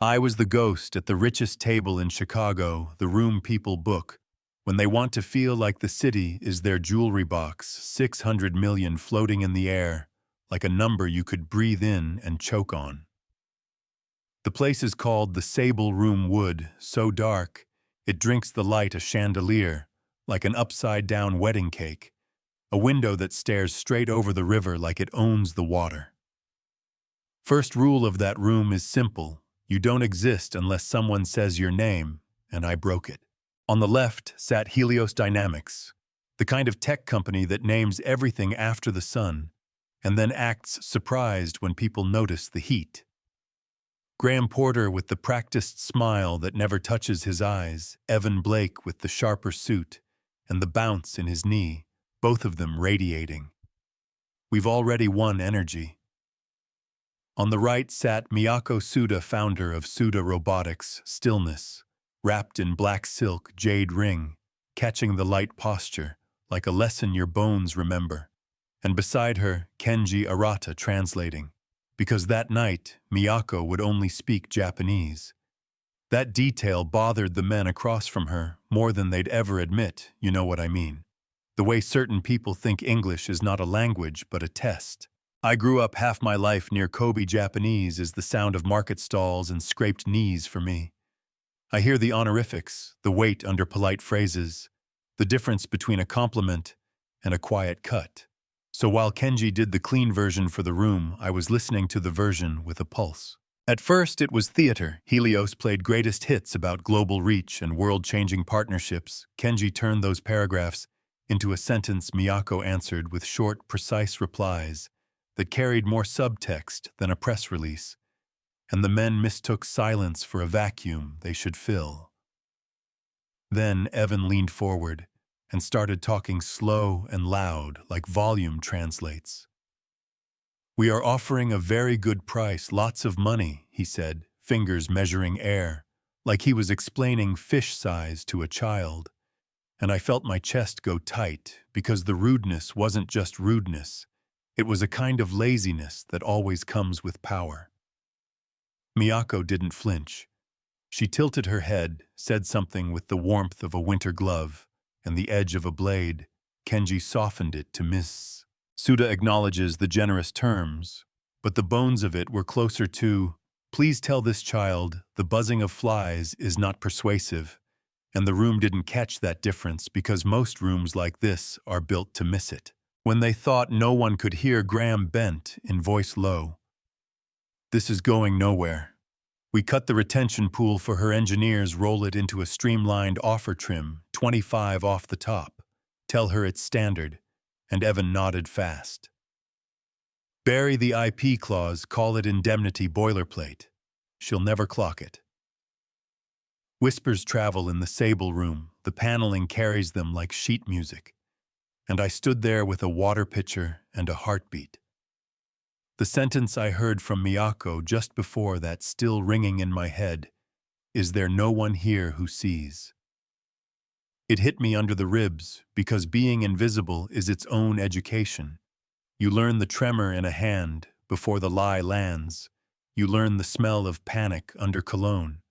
I was the ghost at the richest table in Chicago, the room people book, when they want to feel like the city is their jewelry box, 600 million floating in the air, like a number you could breathe in and choke on. The place is called the Sable Room Wood, so dark, it drinks the light a chandelier, like an upside-down wedding cake, a window that stares straight over the river like it owns the water. First rule of that room is simple. You don't exist unless someone says your name, and I broke it. On the left sat Helios Dynamics, the kind of tech company that names everything after the sun, and then acts surprised when people notice the heat. Graham Porter with the practiced smile that never touches his eyes, Evan Blake with the sharper suit, and the bounce in his knee, both of them radiating. We've already won energy. On the right sat Miyako Suda, founder of Suda Robotics, Stillness, wrapped in black silk jade ring, catching the light posture, like a lesson your bones remember. And beside her, Kenji Arata translating, because that night, Miyako would only speak Japanese. That detail bothered the men across from her more than they'd ever admit, you know what I mean. The way certain people think English is not a language but a test. I grew up half my life near Kobe. Japanese is the sound of market stalls and scraped knees for me. I hear the honorifics, the weight under polite phrases, the difference between a compliment and a quiet cut. So while Kenji did the clean version for the room, I was listening to the version with a pulse. At first, it was theater. Helios played greatest hits about global reach and world-changing partnerships. Kenji turned those paragraphs into a sentence. Miyako answered with short, precise replies that carried more subtext than a press release, and the men mistook silence for a vacuum they should fill. Then Evan leaned forward and started talking slow and loud, like volume translates. "We are offering a very good price, lots of money," he said, fingers measuring air, like he was explaining fish size to a child. And I felt my chest go tight, because the rudeness wasn't just rudeness. It was a kind of laziness that always comes with power. Miyako didn't flinch. She tilted her head, said something with the warmth of a winter glove, and the edge of a blade. Kenji softened it to Miss. Suda acknowledges the generous terms, but the bones of it were closer to, "Please tell this child the buzzing of flies is not persuasive," and the room didn't catch that difference because most rooms like this are built to miss it. When they thought no one could hear, Graham bent in voice low. "This is going nowhere. We cut the retention pool for her engineers, roll it into a streamlined offer trim, 25 off the top. Tell her it's standard," and Evan nodded fast. "Bury the IP clause, call it indemnity boilerplate. She'll never clock it." Whispers travel in the Sable Room, the paneling carries them like sheet music, and I stood there with a water pitcher and a heartbeat. The sentence I heard from Miyako just before that still ringing in my head, "Is there no one here who sees?" It hit me under the ribs because being invisible is its own education. You learn the tremor in a hand before the lie lands. You learn the smell of panic under cologne.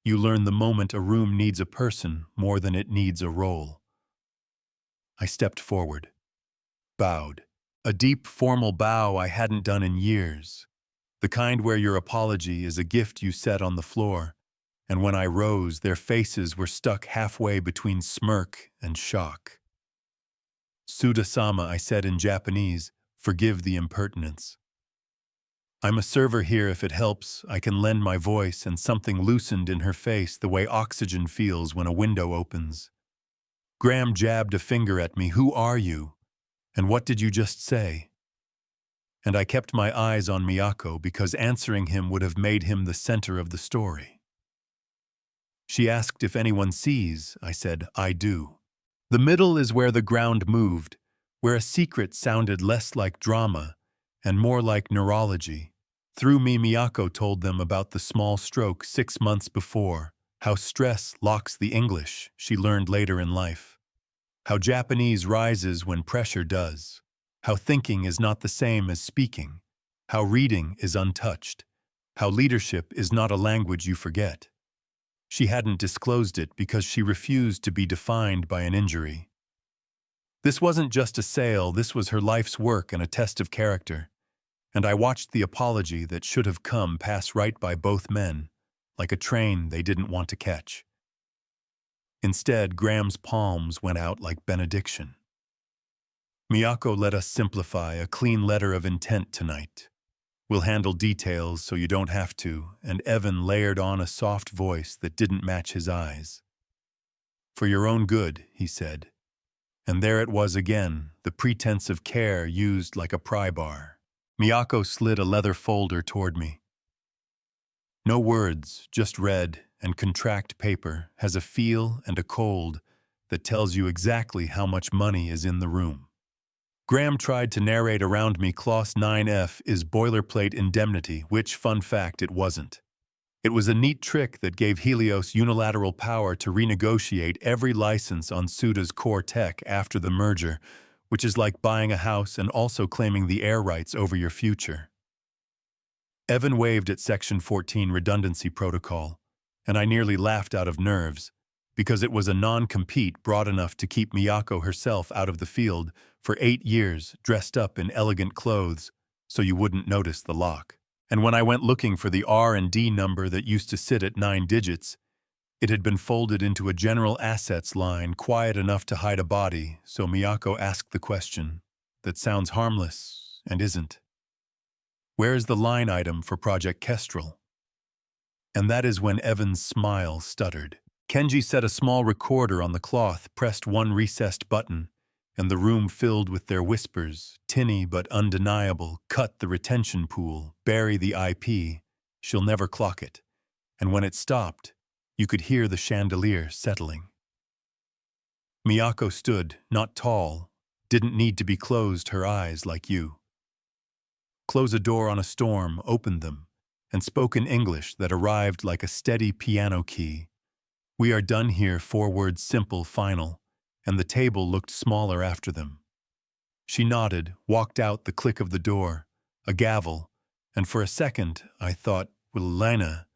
You learn the moment a room needs a person more than it needs a role. I stepped forward, bowed. A deep, formal bow I hadn't done in years. The kind where your apology is a gift you set on the floor, and when I rose, their faces were stuck halfway between smirk and shock. "Suda-sama," I said in Japanese, "forgive the impertinence. I'm a server here. If it helps, I can lend my voice," and something loosened in her face the way oxygen feels when a window opens. Graham jabbed a finger at me. "Who are you? And what did you just say?" And I kept my eyes on Miyako because answering him would have made him the center of the story. "She asked if anyone sees," I said. "I do." The middle is where the ground moved, where a secret sounded less like drama and more like neurology. Through me, Miyako told them about the small stroke 6 months before, how stress locks the English she learned later in life. How Japanese rises when pressure does. How thinking is not the same as speaking. How reading is untouched. how leadership is not a language you forget. She hadn't disclosed it because she refused to be defined by an injury. This wasn't just a sale, this was her life's work and a test of character. And I watched the apology that should have come pass right by both men, like a train they didn't want to catch. Instead, Graham's palms went out like benediction. Miyako let us simplify a clean letter of intent tonight. We'll handle details so you don't have to, and Evan layered on a soft voice that didn't match his eyes. For your own good, he said. And there it was again, the pretense of care used like a pry bar. Miyako slid a leather folder toward me. No words, just red and contract paper, has a feel and a cold that tells you exactly how much money is in the room. Graham tried to narrate around me Clause 9F is boilerplate indemnity, which, fun fact, it wasn't. It was a neat trick that gave Helios unilateral power to renegotiate every license on Suda's core tech after the merger, which is like buying a house and also claiming the air rights over your future. Evan waved at Section 14 redundancy protocol, and I nearly laughed out of nerves, because it was a non-compete broad enough to keep Miyako herself out of the field for 8 years, dressed up in elegant clothes, so you wouldn't notice the lock. And when I went looking for the R&D number that used to sit at 9 digits, it had been folded into a general assets line quiet enough to hide a body, so Miyako asked the question that sounds harmless and isn't. Where is the line item for Project Kestrel? And that is when Evan's smile stuttered. Kenji set a small recorder on the cloth, pressed one recessed button, and the room filled with their whispers, tinny but undeniable, cut the retention pool, bury the IP, she'll never clock it. And when it stopped, you could hear the chandelier settling. Miyako stood, not tall, didn't need to be closed her eyes like you. Close a door on a storm, opened them, and spoke in English that arrived like a steady piano key. We are done here, 4 words simple, final, and the table looked smaller after them. She nodded, walked out the click of the door, a gavel, and for a second I thought, well, Lena,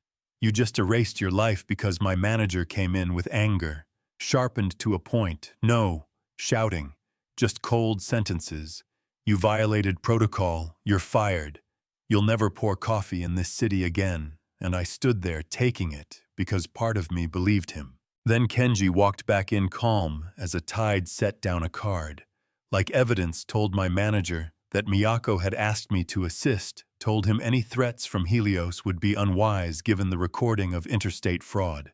you just erased your life because my manager came in with anger, sharpened to a point, no, shouting, just cold sentences. You violated protocol, you're fired. You'll never pour coffee in this city again. And I stood there taking it because part of me believed him. Then Kenji walked back in calm as a tide set down a card. Like evidence told my manager that Miyako had asked me to assist, told him any threats from Helios would be unwise given the recording of interstate fraud.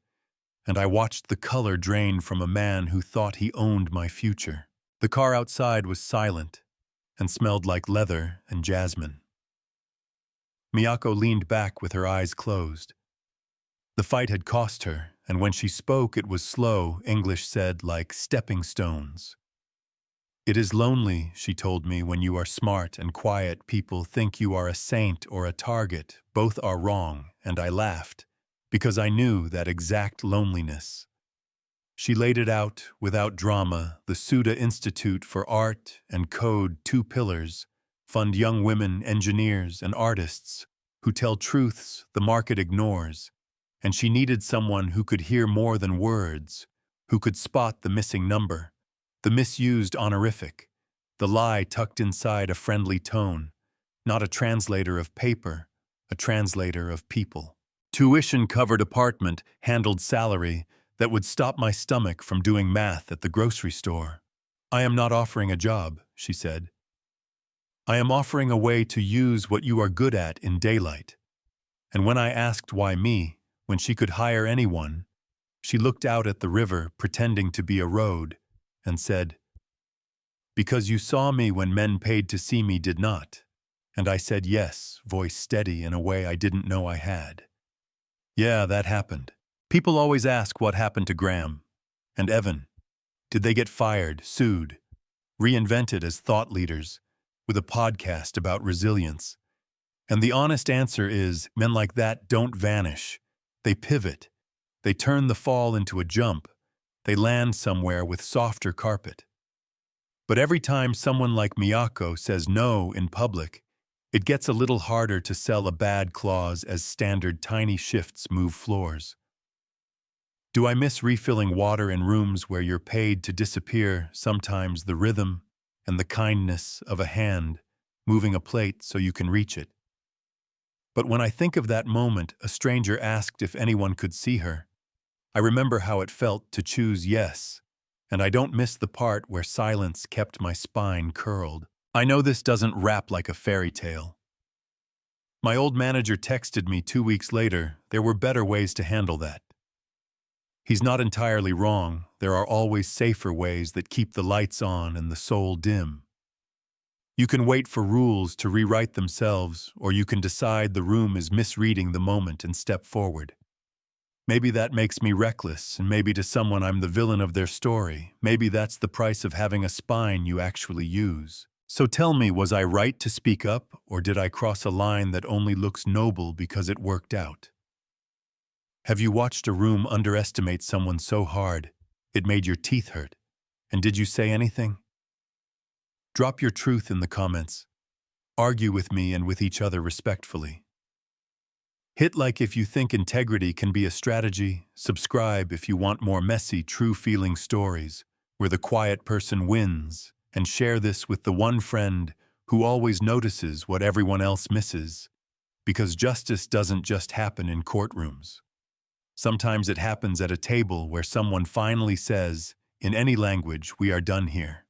And I watched the color drain from a man who thought he owned my future. The car outside was silent and smelled like leather and jasmine. Miyako leaned back with her eyes closed. The fight had cost her, and when she spoke it was slow, English said, like stepping stones. It is lonely, she told me, when you are smart and quiet. People think you are a saint or a target. Both are wrong, and I laughed, because I knew that exact loneliness. She laid it out, without drama, the Suda Institute for Art and Code, 2 pillars, fund young women, engineers, and artists who tell truths the market ignores, and she needed someone who could hear more than words, who could spot the missing number, the misused honorific, the lie tucked inside a friendly tone, not a translator of paper, a translator of people. Tuition-covered apartment handled salary that would stop my stomach from doing math at the grocery store. I am not offering a job, she said. I am offering a way to use what you are good at in daylight. And when I asked why me, when she could hire anyone, she looked out at the river pretending to be a road and said, because you saw me when men paid to see me did not. And I said yes, voice steady in a way I didn't know I had. Yeah, that happened. People always ask what happened to Graham and Evan. Did they get fired, sued, reinvented as thought leaders, with a podcast about resilience? And the honest answer is, men like that don't vanish. They pivot. They turn the fall into a jump. They land somewhere with softer carpet. But every time someone like Miyako says no in public, It gets a little harder to sell a bad clause as standard tiny shifts move floors. Do I miss refilling water in rooms where you're paid to disappear, sometimes the rhythm and the kindness of a hand moving a plate so you can reach it? But when I think of that moment, a stranger asked if anyone could see her, I remember how it felt to choose yes, and I don't miss the part where silence kept my spine curled. I know this doesn't wrap like a fairy tale. My old manager texted me 2 weeks later, there were better ways to handle that. He's not entirely wrong, there are always safer ways that keep the lights on and the soul dim. You can wait for rules to rewrite themselves, or you can decide the room is misreading the moment and step forward. Maybe that makes me reckless, and maybe to someone I'm the villain of their story. Maybe that's the price of having a spine you actually use. So tell me, was I right to speak up, or did I cross a line that only looks noble because it worked out? Have you watched a room underestimate someone so hard it made your teeth hurt? And did you say anything? Drop your truth in the comments. Argue with me and with each other respectfully. Hit like if you think integrity can be a strategy. Subscribe if you want more messy, true-feeling stories where the quiet person wins. And share this with the one friend who always notices what everyone else misses. Because justice doesn't just happen in courtrooms. Sometimes it happens at a table where someone finally says, in any language, we are done here.